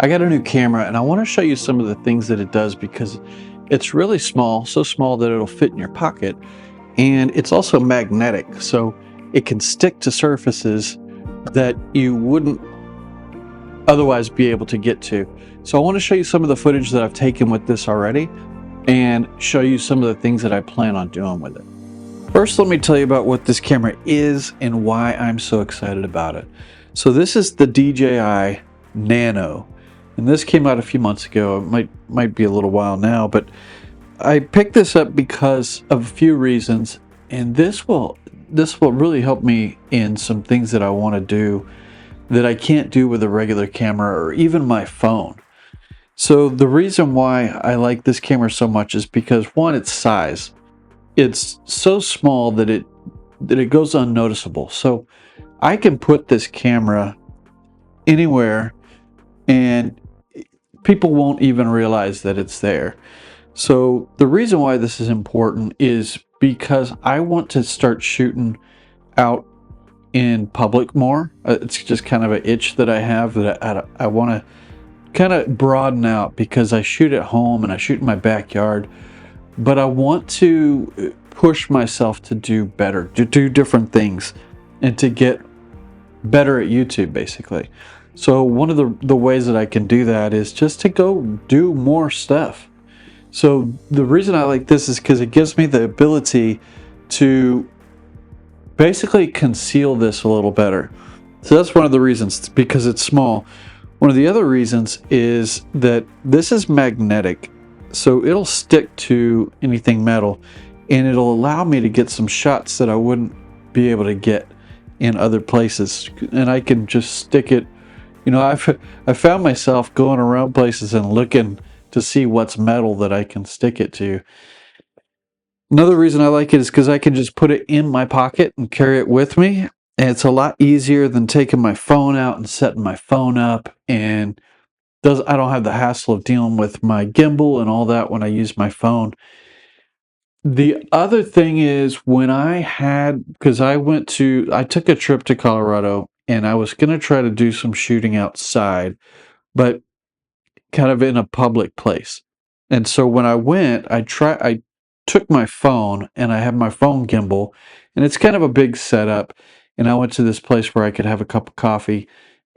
I got a new camera and I want to show you some of the things that it does because it's really small, so small that it'll fit in your pocket. And it's also magnetic, so it can stick to surfaces that you wouldn't otherwise be able to get to. So I want to show you some of the footage that I've taken with this already and show you some of the things that I plan on doing with it. First, let me tell you about what this camera is and why I'm so excited about it. So this is the DJI Nano, and this came out a few months ago. It might be a little while now, but I picked this up because of a few reasons, and this will really help me in some things that I want to do that I can't do with a regular camera or even my phone. So the reason why I like this camera so much is because, one, its size. It's so small that it goes unnoticeable. So I can put this camera anywhere and people won't even realize that it's there. So the reason why this is important is because I want to start shooting out in public more. It's just kind of an itch that I have that I want to kind of broaden out, because I shoot at home and I shoot in my backyard, but I want to push myself to do better, to do different things, and to get better at YouTube, basically. So one of the ways that I can do that is just to go do more stuff. So the reason I like this is because it gives me the ability to basically conceal this a little better. So that's one of the reasons, because it's small. One of the other reasons is that this is magnetic, so it'll stick to anything metal, and it'll allow me to get some shots that I wouldn't be able to get in other places. And I can just stick it, I found myself going around places and looking to see what's metal that I can stick it to. Another reason I like it is because I can just put it in my pocket and carry it with me. And it's a lot easier than taking my phone out and setting my phone up, and I don't have the hassle of dealing with my gimbal and all that when I use my phone. The other thing is, because I took a trip to Colorado and I was going to try to do some shooting outside, but kind of in a public place. And so when I went, I took my phone, and I have my phone gimbal, and it's kind of a big setup. And I went to this place where I could have a cup of coffee,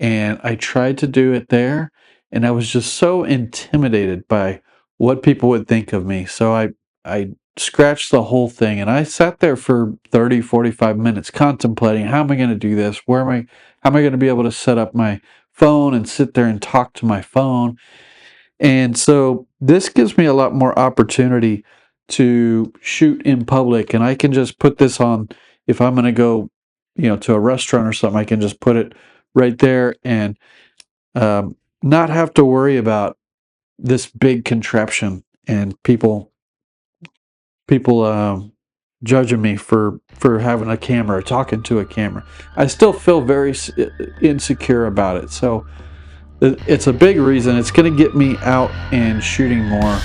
and I tried to do it there, and I was just so intimidated by what people would think of me. So I scratched the whole thing, and I sat there for 30-45 minutes contemplating, how am I going to do this? How am I going to be able to set up my phone and sit there and talk to my phone? And so this gives me a lot more opportunity to shoot in public, and I can just put this on. If I'm going to go, to a restaurant or something, I can just put it right there and not have to worry about this big contraption and people judging me for having a camera or talking to a camera. I still feel very insecure about it. So it's a big reason. It's going to get me out and shooting more.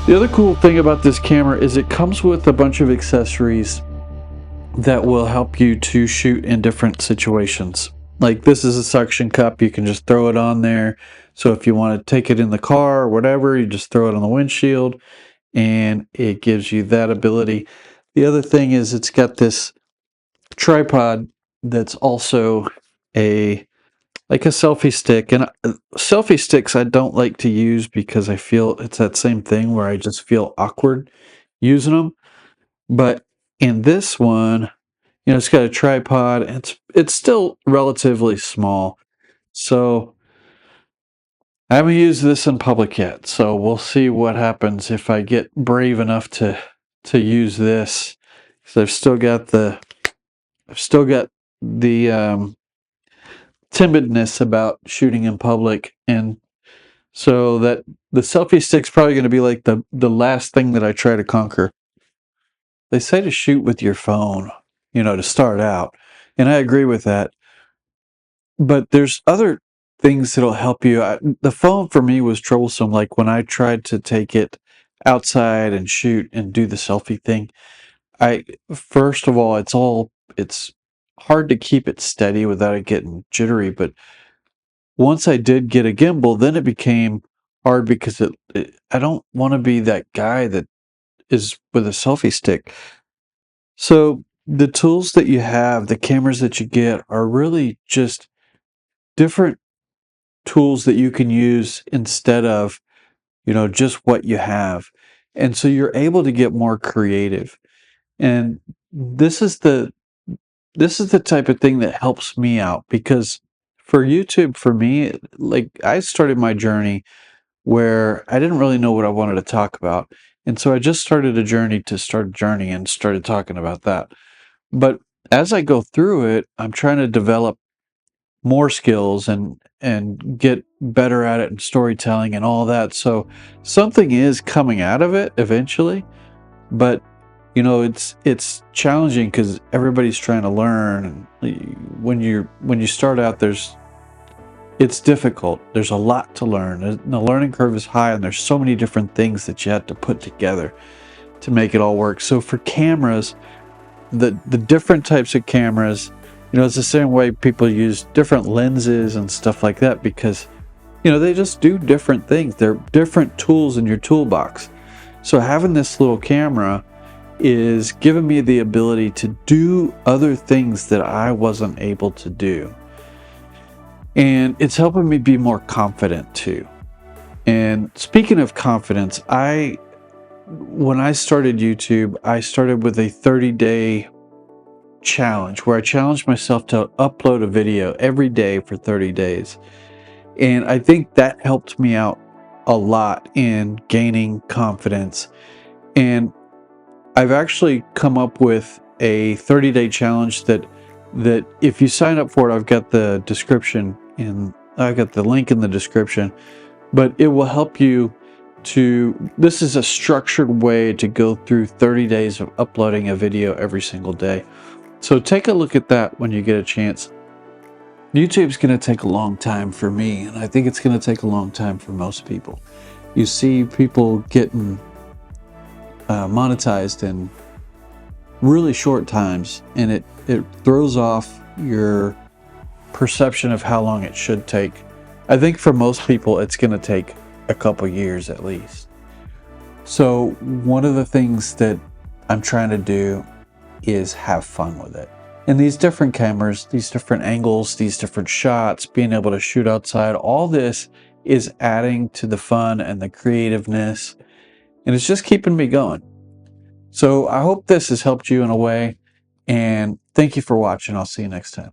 The other cool thing about this camera is it comes with a bunch of accessories that will help you to shoot in different situations. Like this is a suction cup, you can just throw it on there. So if you want to take it in the car or whatever, you just throw it on the windshield and it gives you that ability. The other thing is it's got this tripod that's also a like a selfie stick, and selfie sticks I don't like to use because I feel it's that same thing where I just feel awkward using them. But in this one, you know, it's got a tripod. It's still relatively small. So I haven't used this in public yet. So we'll see what happens if I get brave enough to use this. So I've still got the timidness about shooting in public, and so that the selfie stick's probably going to be like the last thing that I try to conquer. They say to shoot with your phone, you know, to start out, and I agree with that. But there's other things that'll help you. The phone for me was troublesome. Like when I tried to take it outside and shoot and do the selfie thing, I first of all, it's hard to keep it steady without it getting jittery. But once I did get a gimbal, then it became hard because I don't want to be that guy that is with a selfie stick. So the tools that you have, the cameras that you get, are really just different tools that you can use instead of, you know, just what you have. And so you're able to get more creative. And this is the this is the type of thing that helps me out because for YouTube, for me, like I started my journey where I didn't really know what I wanted to talk about. And so I just started a journey to start a journey and started talking about that. But as I go through it, I'm trying to develop more skills and get better at it and storytelling and all that. So something is coming out of it eventually, but you know, it's challenging because everybody's trying to learn. And when you start out, it's difficult. There's a lot to learn. The learning curve is high, and there's so many different things that you have to put together to make it all work. So for cameras, the different types of cameras, you know, it's the same way people use different lenses and stuff like that because, you know, they just do different things. They're different tools in your toolbox. So having this little camera is giving me the ability to do other things that I wasn't able to do. And it's helping me be more confident too. And speaking of confidence, when I started YouTube, I started with a 30-day challenge where I challenged myself to upload a video every day for 30 days. And I think that helped me out a lot in gaining confidence. And I've actually come up with a 30-day challenge that if you sign up for it, I've got the link in the description, but it will help you this is a structured way to go through 30 days of uploading a video every single day. So take a look at that when you get a chance. YouTube's going to take a long time for me, and I think it's going to take a long time for most people. You see people getting monetized in really short times, and it throws off your perception of how long it should take. I think for most people, it's going to take a couple years at least. So one of the things that I'm trying to do is have fun with it. And these different cameras, these different angles, these different shots, being able to shoot outside, all this is adding to the fun and the creativeness, and it's just keeping me going. So I hope this has helped you in a way, and thank you for watching. I'll see you next time.